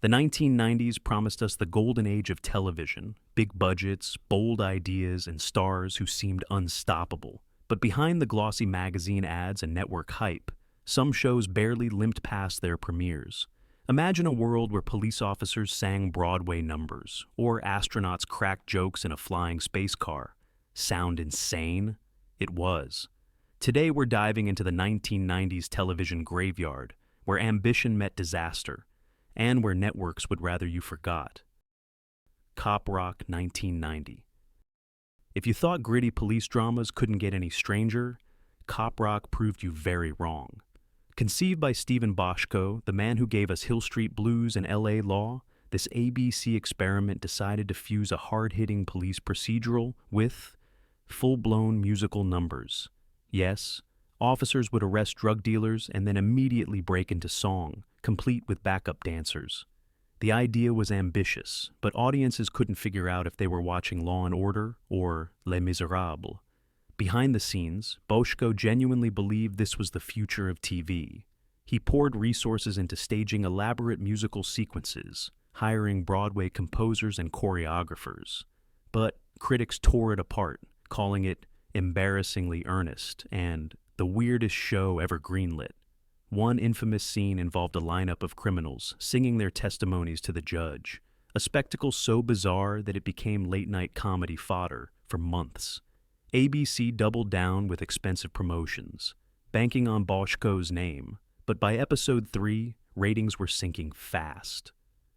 The 1990s promised us the golden age of television, big budgets, bold ideas, and stars who seemed unstoppable. But behind the glossy magazine ads and network hype, some shows barely limped past their premieres. Imagine a world where police officers sang Broadway numbers, or astronauts cracked jokes in a flying space car. Sound insane? It was. Today we're diving into the 1990s television graveyard, where ambition met disaster, and where networks would rather you forgot. Cop Rock 1990. If you thought gritty police dramas couldn't get any stranger, Cop Rock proved you very wrong. Conceived by Stephen Boschko, the man who gave us Hill Street Blues and L.A. Law, this ABC experiment decided to fuse a hard-hitting police procedural with full-blown musical numbers. Yes, officers would arrest drug dealers and then immediately break into song, complete with backup dancers. The idea was ambitious, but audiences couldn't figure out if they were watching Law and Order or Les Miserables. Behind the scenes, Boschko genuinely believed this was the future of TV. He poured resources into staging elaborate musical sequences, hiring Broadway composers and choreographers. But critics tore it apart, calling it embarrassingly earnest and the weirdest show ever greenlit. One infamous scene involved a lineup of criminals singing their testimonies to the judge, a spectacle so bizarre that it became late-night comedy fodder for months. ABC doubled down with expensive promotions, banking on Boschko's name, but by episode 3, ratings were sinking fast.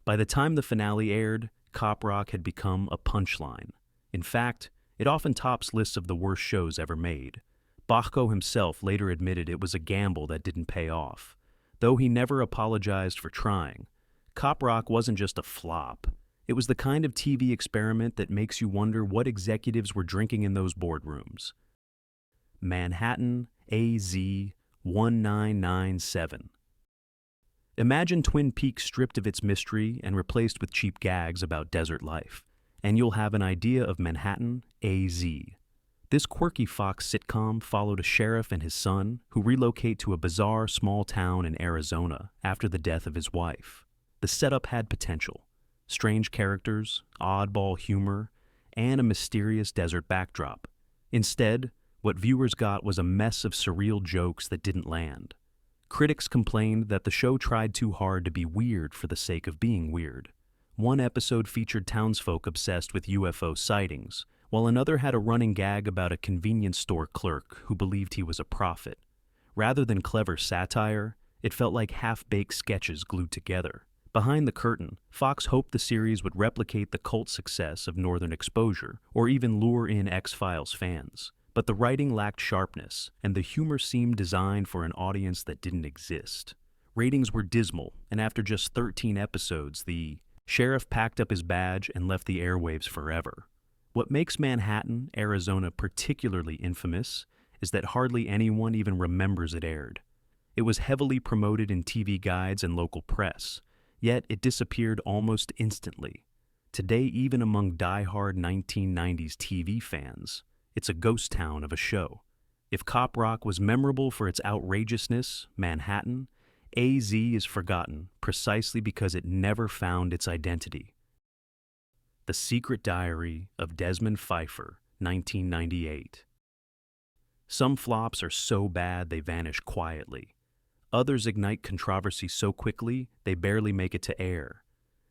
By the time the finale aired, Cop Rock had become a punchline. In fact, it often tops lists of the worst shows ever made. Boschko himself later admitted it was a gamble that didn't pay off. Though he never apologized for trying, Cop Rock wasn't just a flop. It was the kind of TV experiment that makes you wonder what executives were drinking in those boardrooms. Manhattan AZ 1997. Imagine Twin Peaks stripped of its mystery and replaced with cheap gags about desert life, and you'll have an idea of Manhattan AZ. This quirky Fox sitcom followed a sheriff and his son who relocate to a bizarre small town in Arizona after the death of his wife. The setup had potential: strange characters, oddball humor, and a mysterious desert backdrop. Instead, what viewers got was a mess of surreal jokes that didn't land. Critics complained that the show tried too hard to be weird for the sake of being weird. One episode featured townsfolk obsessed with UFO sightings, while another had a running gag about a convenience store clerk who believed he was a prophet. Rather than clever satire, it felt like half-baked sketches glued together. Behind the curtain, Fox hoped the series would replicate the cult success of Northern Exposure, or even lure in X-Files fans. But the writing lacked sharpness, and the humor seemed designed for an audience that didn't exist. Ratings were dismal, and after just 13 episodes, the sheriff packed up his badge and left the airwaves forever. What makes Manhattan, Arizona particularly infamous is that hardly anyone even remembers it aired. It was heavily promoted in TV guides and local press, yet it disappeared almost instantly. Today, even among die-hard 1990s TV fans, it's a ghost town of a show. If Cop Rock was memorable for its outrageousness, Manhattan AZ is forgotten precisely because it never found its identity. The Secret Diary of Desmond Feifer, 1998. Some flops are so bad they vanish quietly. Others ignite controversy so quickly they barely make it to air.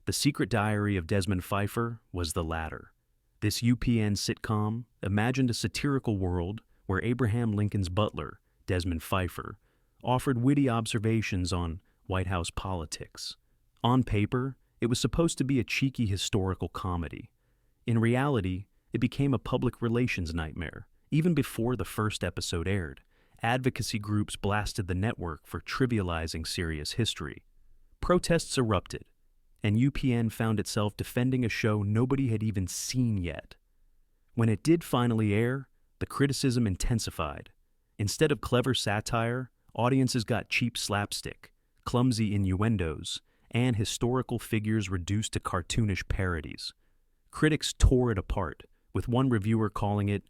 The Secret Diary of Desmond Feifer was the latter. This UPN sitcom imagined a satirical world where Abraham Lincoln's butler, Desmond Feifer, offered witty observations on White House politics. On paper, it was supposed to be a cheeky historical comedy. In reality, it became a public relations nightmare. Even before the first episode aired, advocacy groups blasted the network for trivializing serious history. Protests erupted, and UPN found itself defending a show nobody had even seen yet. When it did finally air, the criticism intensified. Instead of clever satire, audiences got cheap slapstick, clumsy innuendos, and historical figures reduced to cartoonish parodies. Critics tore it apart, with one reviewer calling it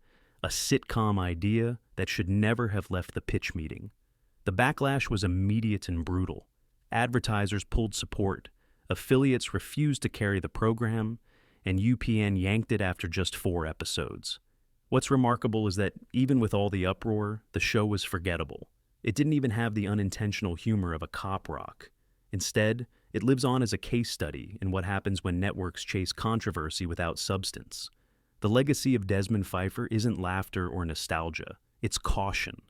a sitcom idea that should never have left the pitch meeting. The backlash was immediate and brutal. Advertisers pulled support, Affiliates refused to carry the program, and UPN yanked it after just 4 episodes. What's remarkable is that even with all the uproar, the show was forgettable. It didn't even have the unintentional humor of a cop rock. Instead, it lives on as a case study in what happens when networks chase controversy without substance. The legacy of Desmond Feifer isn't laughter or nostalgia, it's caution.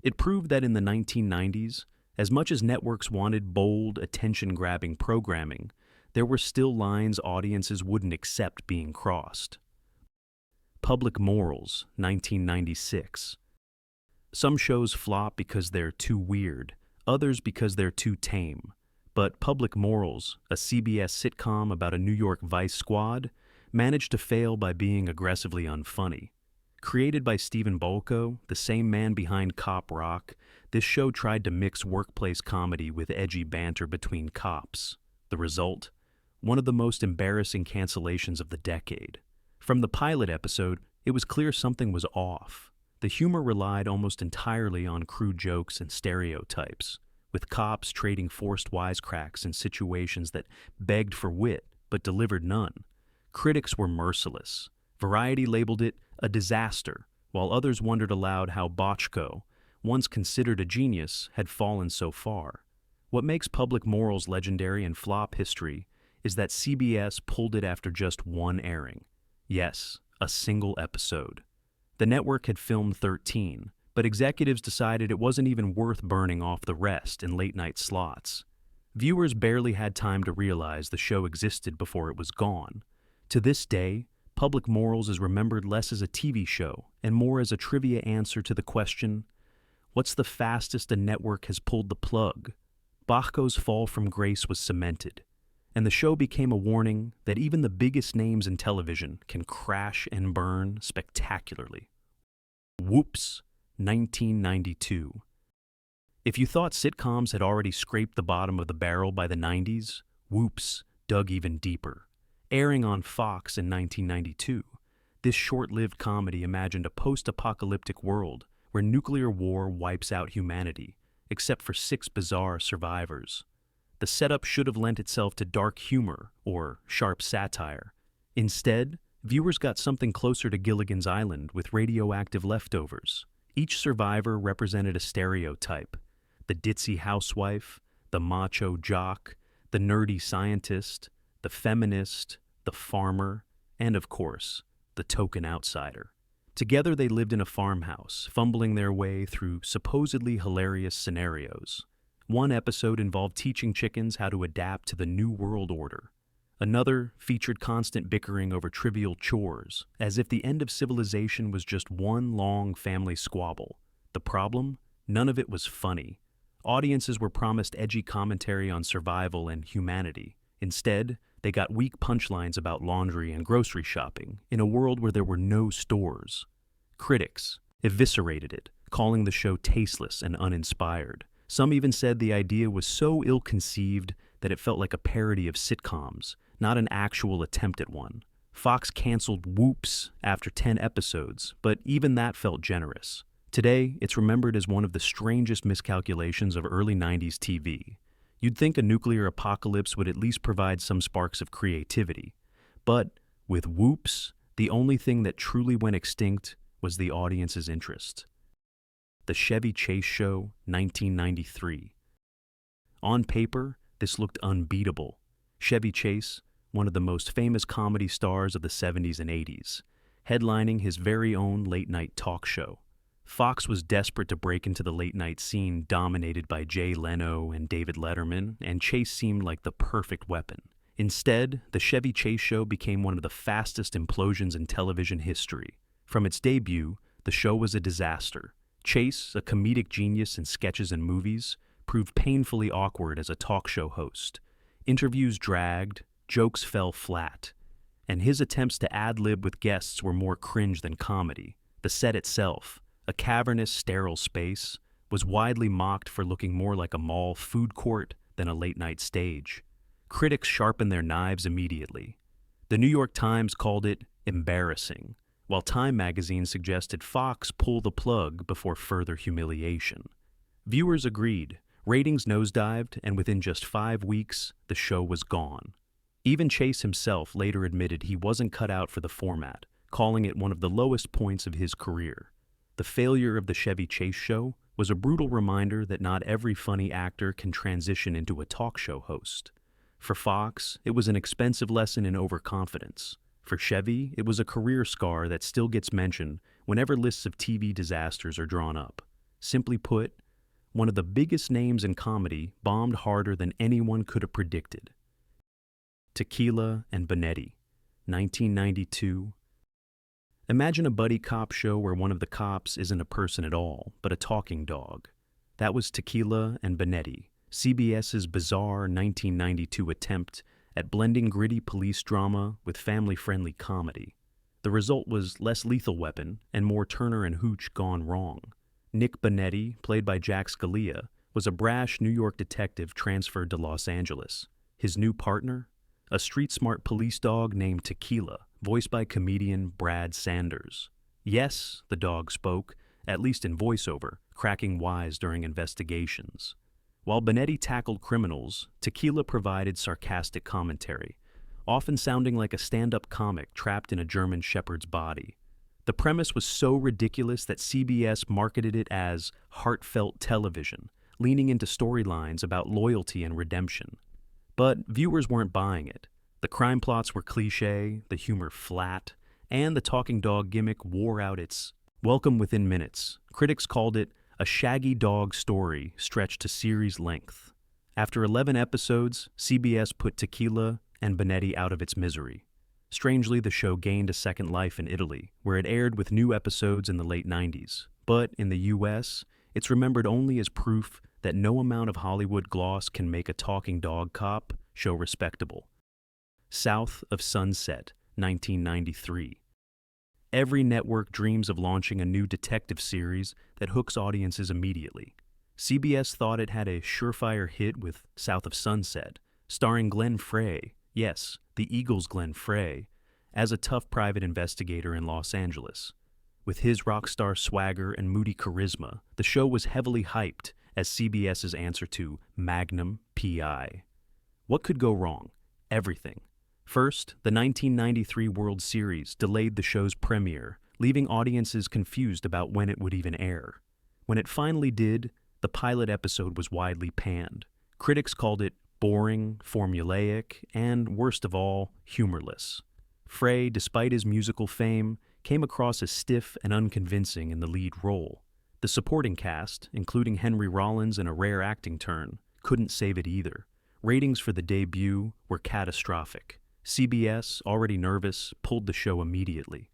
It proved that in the 1990s, as much as networks wanted bold, attention-grabbing programming, there were still lines audiences wouldn't accept being crossed. Public Morals, 1996. Some shows flop because they're too weird, others because they're too tame. But Public Morals, a CBS sitcom about a New York vice squad, managed to fail by being aggressively unfunny. Created by Stephen Bolko, the same man behind Cop Rock, this show tried to mix workplace comedy with edgy banter between cops. The result? One of the most embarrassing cancellations of the decade. From the pilot episode, it was clear something was off. The humor relied almost entirely on crude jokes and stereotypes, with cops trading forced wisecracks in situations that begged for wit but delivered none. Critics were merciless. Variety labeled it a disaster, while others wondered aloud how Bochco, once considered a genius, had fallen so far. What makes Public Morals legendary in flop history is that CBS pulled it after just one airing. Yes, a single episode. The network had filmed 13, but executives decided it wasn't even worth burning off the rest in late-night slots. Viewers barely had time to realize the show existed before it was gone. To this day, Public Morals is remembered less as a TV show and more as a trivia answer to the question, what's the fastest a network has pulled the plug? Bochco's fall from grace was cemented, and the show became a warning that even the biggest names in television can crash and burn spectacularly. Whoops, 1992. If you thought sitcoms had already scraped the bottom of the barrel by the 90s, Whoops dug even deeper. Airing on Fox in 1992, this short-lived comedy imagined a post-apocalyptic world where nuclear war wipes out humanity, except for 6 bizarre survivors. The setup should have lent itself to dark humor or sharp satire. Instead, viewers got something closer to Gilligan's Island with radioactive leftovers. Each survivor represented a stereotype: the ditzy housewife, the macho jock, the nerdy scientist, the feminist, the farmer, and of course, the token outsider. Together they lived in a farmhouse, fumbling their way through supposedly hilarious scenarios. One episode involved teaching chickens how to adapt to the New World Order. Another featured constant bickering over trivial chores, as if the end of civilization was just one long family squabble. The problem? None of it was funny. Audiences were promised edgy commentary on survival and humanity. Instead, they got weak punchlines about laundry and grocery shopping in a world where there were no stores. Critics eviscerated it, calling the show tasteless and uninspired. Some even said the idea was so ill-conceived that it felt like a parody of sitcoms, not an actual attempt at one. Fox canceled Whoops after 10 episodes, but even that felt generous. Today, it's remembered as one of the strangest miscalculations of early 90s TV. You'd think a nuclear apocalypse would at least provide some sparks of creativity. But with Whoops, the only thing that truly went extinct was the audience's interest. The Chevy Chase Show, 1993. On paper, this looked unbeatable. Chevy Chase, one of the most famous comedy stars of the 70s and 80s, headlining his very own late-night talk show. Fox was desperate to break into the late-night scene dominated by Jay Leno and David Letterman, and Chase seemed like the perfect weapon. Instead, the Chevy Chase Show became one of the fastest implosions in television history. From its debut, the show was a disaster. Chase, a comedic genius in sketches and movies, proved painfully awkward as a talk show host. Interviews dragged, jokes fell flat, and his attempts to ad-lib with guests were more cringe than comedy. The set itself, a cavernous, sterile space, was widely mocked for looking more like a mall food court than a late-night stage. Critics sharpened their knives immediately. The New York Times called it embarrassing, while Time magazine suggested Fox pull the plug before further humiliation. Viewers agreed, Ratings nosedived, and within just 5 weeks, the show was gone. Even Chase himself later admitted he wasn't cut out for the format, calling it one of the lowest points of his career. The failure of the Chevy Chase show was a brutal reminder that not every funny actor can transition into a talk show host. For Fox, it was an expensive lesson in overconfidence. For Chevy, it was a career scar that still gets mentioned whenever lists of TV disasters are drawn up. Simply put, one of the biggest names in comedy bombed harder than anyone could have predicted. Tequila and Bonetti, 1992. Imagine a buddy cop show where one of the cops isn't a person at all, but a talking dog. That was Tequila and Bonetti, CBS's bizarre 1992 attempt at blending gritty police drama with family-friendly comedy. The result was less Lethal Weapon and more Turner and Hooch gone wrong. Nick Bonetti, played by Jack Scalia, was a brash New York detective transferred to Los Angeles. His new partner? A street-smart police dog named Tequila, voiced by comedian Brad Sanders. Yes, the dog spoke, at least in voiceover, cracking wise during investigations. While Bonetti tackled criminals, Tequila provided sarcastic commentary, often sounding like a stand-up comic trapped in a German shepherd's body. The premise was so ridiculous that CBS marketed it as heartfelt television, leaning into storylines about loyalty and redemption. But viewers weren't buying it. The crime plots were cliché, the humor flat, and the talking dog gimmick wore out its welcome within minutes. Critics called it a shaggy dog story stretched to series length. After 11 episodes, CBS put Tequila and Bonetti out of its misery. Strangely, the show gained a second life in Italy, where it aired with new episodes in the late 90s. But in the US, it's remembered only as proof that no amount of Hollywood gloss can make a talking dog cop show respectable. South of Sunset, 1993. Every network dreams of launching a new detective series that hooks audiences immediately. CBS thought it had a surefire hit with South of Sunset, starring Glenn Frey, yes, the Eagles' Glenn Frey, as a tough private investigator in Los Angeles. With his rock star swagger and moody charisma, the show was heavily hyped as CBS's answer to Magnum P.I. What could go wrong? Everything. First, the 1993 World Series delayed the show's premiere, leaving audiences confused about when it would even air. When it finally did, the pilot episode was widely panned. Critics called it boring, formulaic, and, worst of all, humorless. Frey, despite his musical fame, came across as stiff and unconvincing in the lead role. The supporting cast, including Henry Rollins in a rare acting turn, couldn't save it either. Ratings for the debut were catastrophic. CBS, already nervous, pulled the show immediately.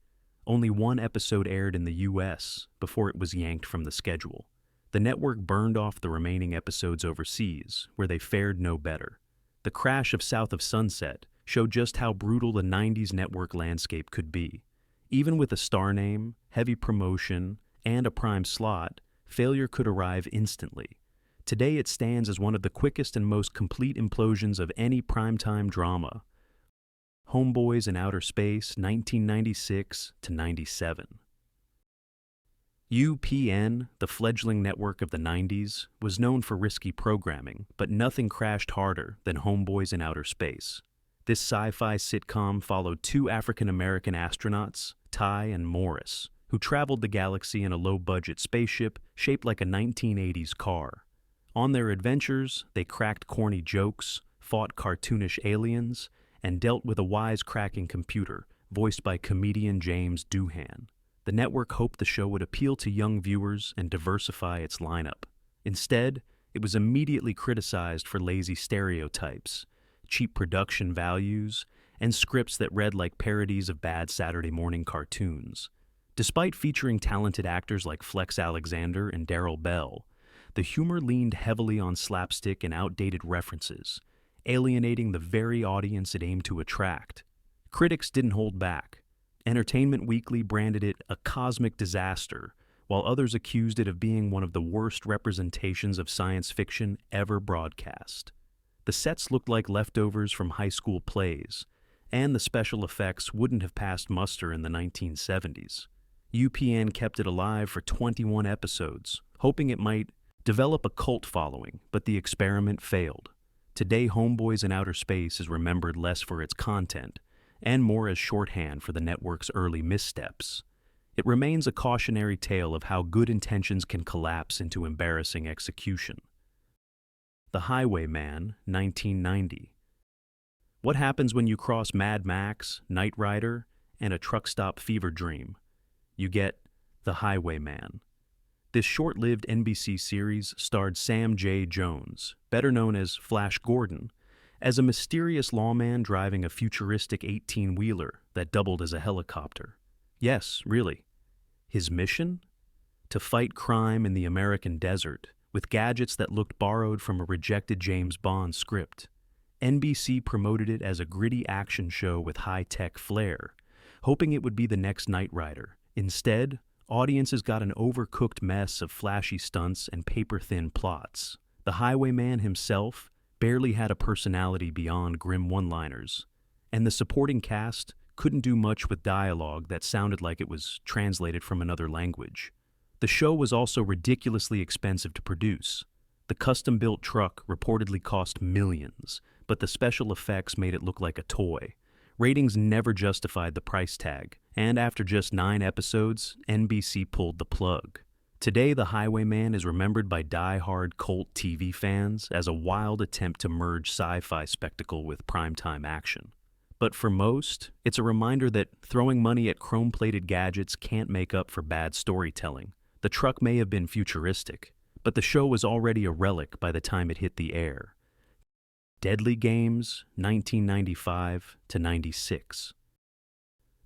Only one episode aired in the U.S. before it was yanked from the schedule. The network burned off the remaining episodes overseas, where they fared no better. The crash of South of Sunset showed just how brutal the 90s network landscape could be. Even with a star name, heavy promotion, and a prime slot, failure could arrive instantly. Today it stands as one of the quickest and most complete implosions of any primetime drama. Homeboys in Outer Space, 1996 to 97. UPN, the fledgling network of the 90s, was known for risky programming, but nothing crashed harder than Homeboys in Outer Space. This sci-fi sitcom followed two African-American astronauts, Ty and Morris, who traveled the galaxy in a low-budget spaceship shaped like a 1980s car. On their adventures, they cracked corny jokes, fought cartoonish aliens, and dealt with a wisecracking computer, voiced by comedian James Doohan. The network hoped the show would appeal to young viewers and diversify its lineup. Instead, it was immediately criticized for lazy stereotypes, cheap production values, and scripts that read like parodies of bad Saturday morning cartoons. Despite featuring talented actors like Flex Alexander and Daryl Bell, the humor leaned heavily on slapstick and outdated references, alienating the very audience it aimed to attract. Critics didn't hold back. Entertainment Weekly branded it a cosmic disaster, while others accused it of being one of the worst representations of science fiction ever broadcast. The sets looked like leftovers from high school plays, and the special effects wouldn't have passed muster in the 1970s. UPN kept it alive for 21 episodes, hoping it might develop a cult following, but the experiment failed. Today, Homeboys in Outer Space is remembered less for its content and more as shorthand for the network's early missteps. It remains a cautionary tale of how good intentions can collapse into embarrassing execution. The Highwayman, 1990. What happens when you cross Mad Max, Knight Rider, and a truck stop fever dream? You get The Highwayman. This short-lived NBC series starred Sam J. Jones, better known as Flash Gordon, as a mysterious lawman driving a futuristic 18-wheeler that doubled as a helicopter. Yes, really. His mission? To fight crime in the American desert with gadgets that looked borrowed from a rejected James Bond script. NBC promoted it as a gritty action show with high-tech flair, hoping it would be the next Knight Rider. Instead, audiences got an overcooked mess of flashy stunts and paper-thin plots. The Highwayman himself barely had a personality beyond grim one-liners, and the supporting cast couldn't do much with dialogue that sounded like it was translated from another language. The show was also ridiculously expensive to produce. The custom-built truck reportedly cost millions, but the special effects made it look like a toy. Ratings never justified the price tag, and after just 9 episodes, NBC pulled the plug. Today, The Highwayman is remembered by die-hard cult TV fans as a wild attempt to merge sci-fi spectacle with primetime action. But for most, it's a reminder that throwing money at chrome-plated gadgets can't make up for bad storytelling. The truck may have been futuristic, but the show was already a relic by the time it hit the air. Deadly Games, 1995 to 96.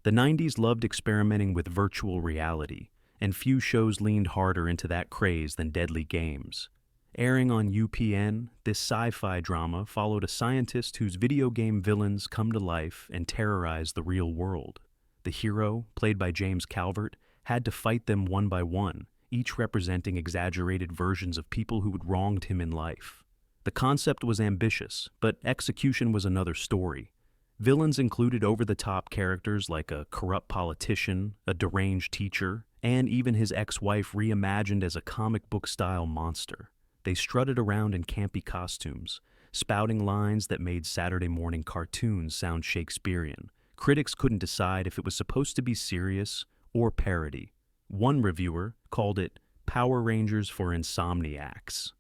The 90s loved experimenting with virtual reality, and few shows leaned harder into that craze than Deadly Games. Airing on UPN, this sci-fi drama followed a scientist whose video game villains come to life and terrorize the real world. The hero, played by James Calvert, had to fight them one by one, each representing exaggerated versions of people who had wronged him in life. The concept was ambitious, but execution was another story. Villains included over-the-top characters like a corrupt politician, a deranged teacher, and even his ex-wife reimagined as a comic book-style monster. They strutted around in campy costumes, spouting lines that made Saturday morning cartoons sound Shakespearean. Critics couldn't decide if it was supposed to be serious or parody. One reviewer called it Power Rangers for Insomniacs.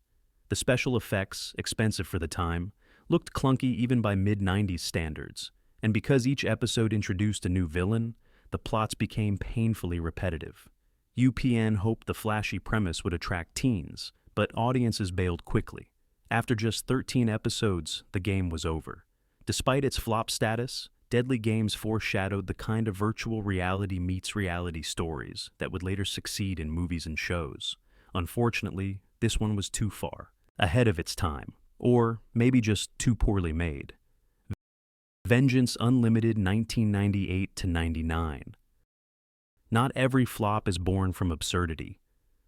The special effects, expensive for the time, looked clunky even by mid-90s standards, and because each episode introduced a new villain, the plots became painfully repetitive. UPN hoped the flashy premise would attract teens, but audiences bailed quickly. After just 13 episodes, the game was over. Despite its flop status, Deadly Games foreshadowed the kind of virtual reality meets reality stories that would later succeed in movies and shows. Unfortunately, this one was too far, ahead of its time, or maybe just too poorly made. Vengeance Unlimited, 1998 to 99. Not every flop is born from absurdity.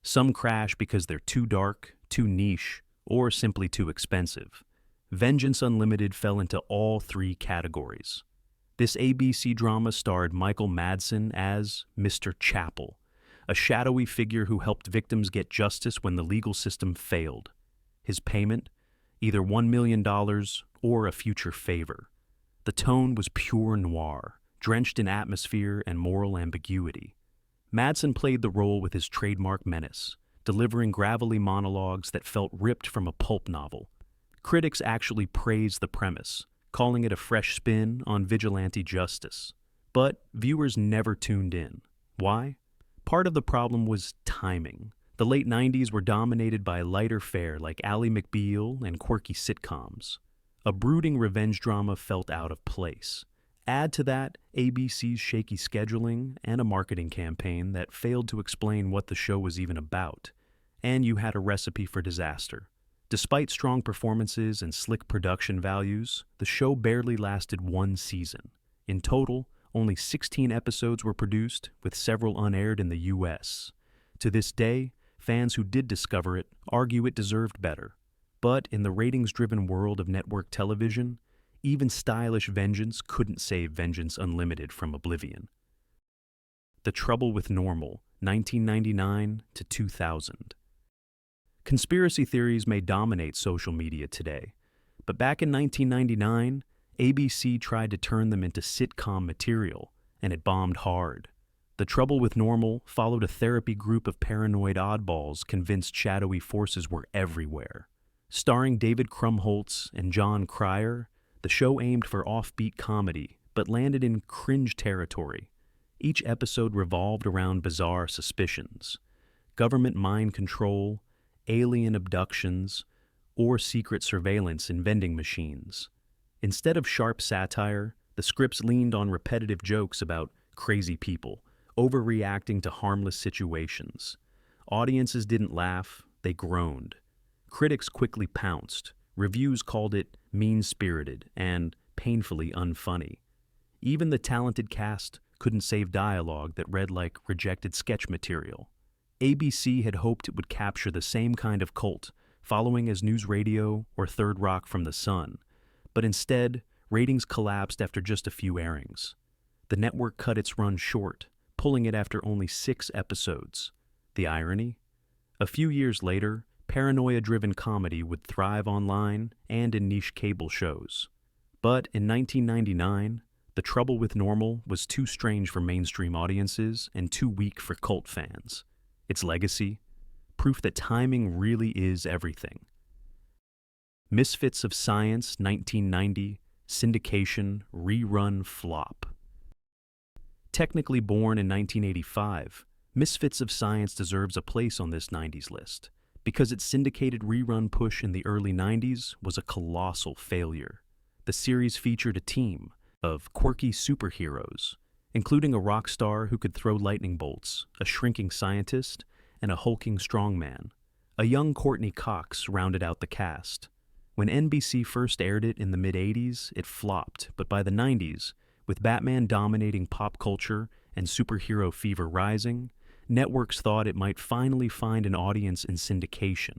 Some crash because they're too dark, too niche, or simply too expensive. Vengeance Unlimited fell into all 3 categories. This ABC drama starred Michael Madsen as Mr. Chapel, a shadowy figure who helped victims get justice when the legal system failed. His payment? Either $1 million or a future favor. The tone was pure noir, drenched in atmosphere and moral ambiguity. Madsen played the role with his trademark menace, delivering gravelly monologues that felt ripped from a pulp novel. Critics actually praised the premise, calling it a fresh spin on vigilante justice. But viewers never tuned in. Why? Part of the problem was timing. The late 90s were dominated by lighter fare like Ally McBeal and quirky sitcoms. A brooding revenge drama felt out of place. Add to that ABC's shaky scheduling and a marketing campaign that failed to explain what the show was even about, and you had a recipe for disaster. Despite strong performances and slick production values, the show barely lasted 1 season. In total, only 16 episodes were produced, with several unaired in the US. To this day, fans who did discover it argue it deserved better. But in the ratings-driven world of network television, even stylish vengeance couldn't save Vengeance Unlimited from oblivion. The Trouble with Normal, 1999 to 2000. Conspiracy theories may dominate social media today, but back in 1999, ABC tried to turn them into sitcom material, and it bombed hard. The Trouble with Normal followed a therapy group of paranoid oddballs convinced shadowy forces were everywhere. Starring David Krumholtz and John Cryer, the show aimed for offbeat comedy, but landed in cringe territory. Each episode revolved around bizarre suspicions: government mind control, alien abductions, or secret surveillance in vending machines. Instead of sharp satire, the scripts leaned on repetitive jokes about crazy people, overreacting to harmless situations. Audiences didn't laugh, they groaned. Critics quickly pounced. Reviews called it mean-spirited and painfully unfunny. Even the talented cast couldn't save dialogue that read like rejected sketch material. ABC had hoped it would capture the same kind of cult, following as News Radio or Third Rock from the Sun, but instead, ratings collapsed after just a few airings. The network cut its run short, pulling it after only 6 episodes. The irony? A few years later, paranoia-driven comedy would thrive online and in niche cable shows. But in 1999, The Trouble with Normal was too strange for mainstream audiences and too weak for cult fans. Its legacy? Proof that timing really is everything. Misfits of Science, 1990, syndication, rerun flop. Technically born in 1985, Misfits of Science deserves a place on this 90s list because its syndicated rerun push in the early 90s was a colossal failure. The series featured a team of quirky superheroes, including a rock star who could throw lightning bolts, a shrinking scientist, and a hulking strongman. A young Courtney Cox rounded out the cast. When NBC first aired it in the mid-80s, it flopped, but by the 90s, with Batman dominating pop culture and superhero fever rising, networks thought it might finally find an audience in syndication.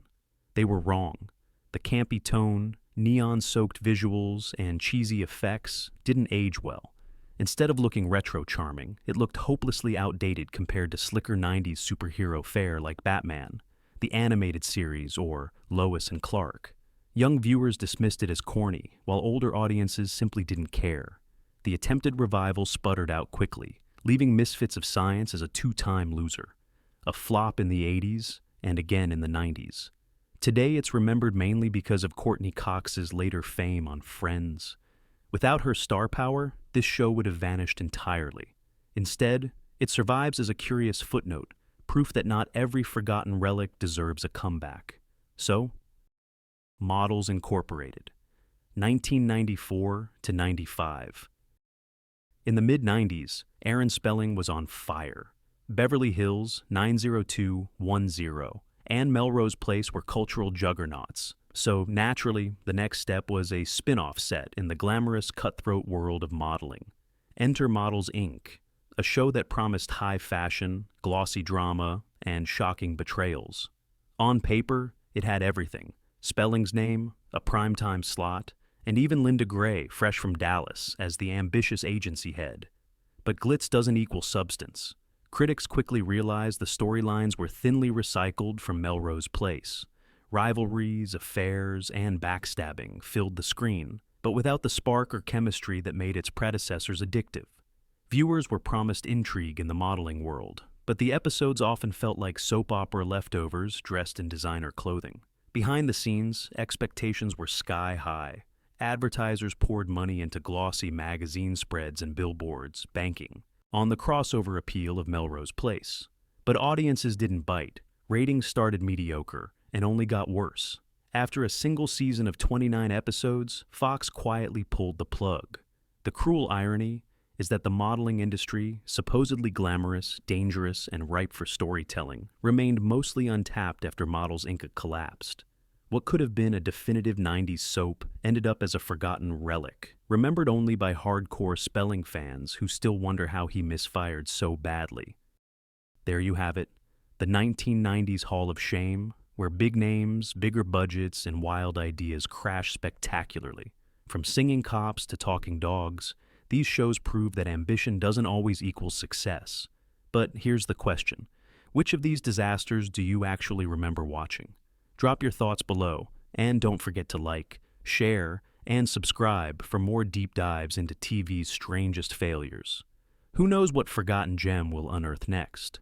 They were wrong. The campy tone, neon-soaked visuals, and cheesy effects didn't age well. Instead of looking retro-charming, it looked hopelessly outdated compared to slicker 90s superhero fare like Batman, the animated series, or Lois and Clark. Young viewers dismissed it as corny, while older audiences simply didn't care. The attempted revival sputtered out quickly, leaving Misfits of Science as a 2-time loser. A flop in the 80s, and again in the 90s. Today it's remembered mainly because of Courtney Cox's later fame on Friends. Without her star power, this show would have vanished entirely. Instead, it survives as a curious footnote, proof that not every forgotten relic deserves a comeback. So, Models Incorporated, 1994 to 95. In the mid-90s, Aaron Spelling was on fire. Beverly Hills, 90210, and Melrose Place were cultural juggernauts. So naturally, the next step was a spin-off set in the glamorous, cutthroat world of modeling. Enter Models, Inc., a show that promised high fashion, glossy drama, and shocking betrayals. On paper, it had everything: Spelling's name, a primetime slot, and even Linda Gray, fresh from Dallas, as the ambitious agency head. But glitz doesn't equal substance. Critics quickly realized the storylines were thinly recycled from Melrose Place. Rivalries, affairs, and backstabbing filled the screen, but without the spark or chemistry that made its predecessors addictive. Viewers were promised intrigue in the modeling world, but the episodes often felt like soap opera leftovers dressed in designer clothing. Behind the scenes, expectations were sky high. Advertisers poured money into glossy magazine spreads and billboards, banking on the crossover appeal of Melrose Place. But audiences didn't bite. Ratings started mediocre and only got worse. After a single season of 29 episodes, Fox quietly pulled the plug. The cruel irony is that the modeling industry, supposedly glamorous, dangerous, and ripe for storytelling, remained mostly untapped after Models Inc. collapsed. What could have been a definitive 90s soap ended up as a forgotten relic, remembered only by hardcore Spelling fans who still wonder how he misfired so badly. There you have it, the 1990s Hall of Shame, where big names, bigger budgets, and wild ideas crash spectacularly. From Singing Cops to Talking Dogs, these shows prove that ambition doesn't always equal success. But here's the question: which of these disasters do you actually remember watching? Drop your thoughts below, and don't forget to like, share, and subscribe for more deep dives into TV's strangest failures. Who knows what forgotten gem we'll unearth next?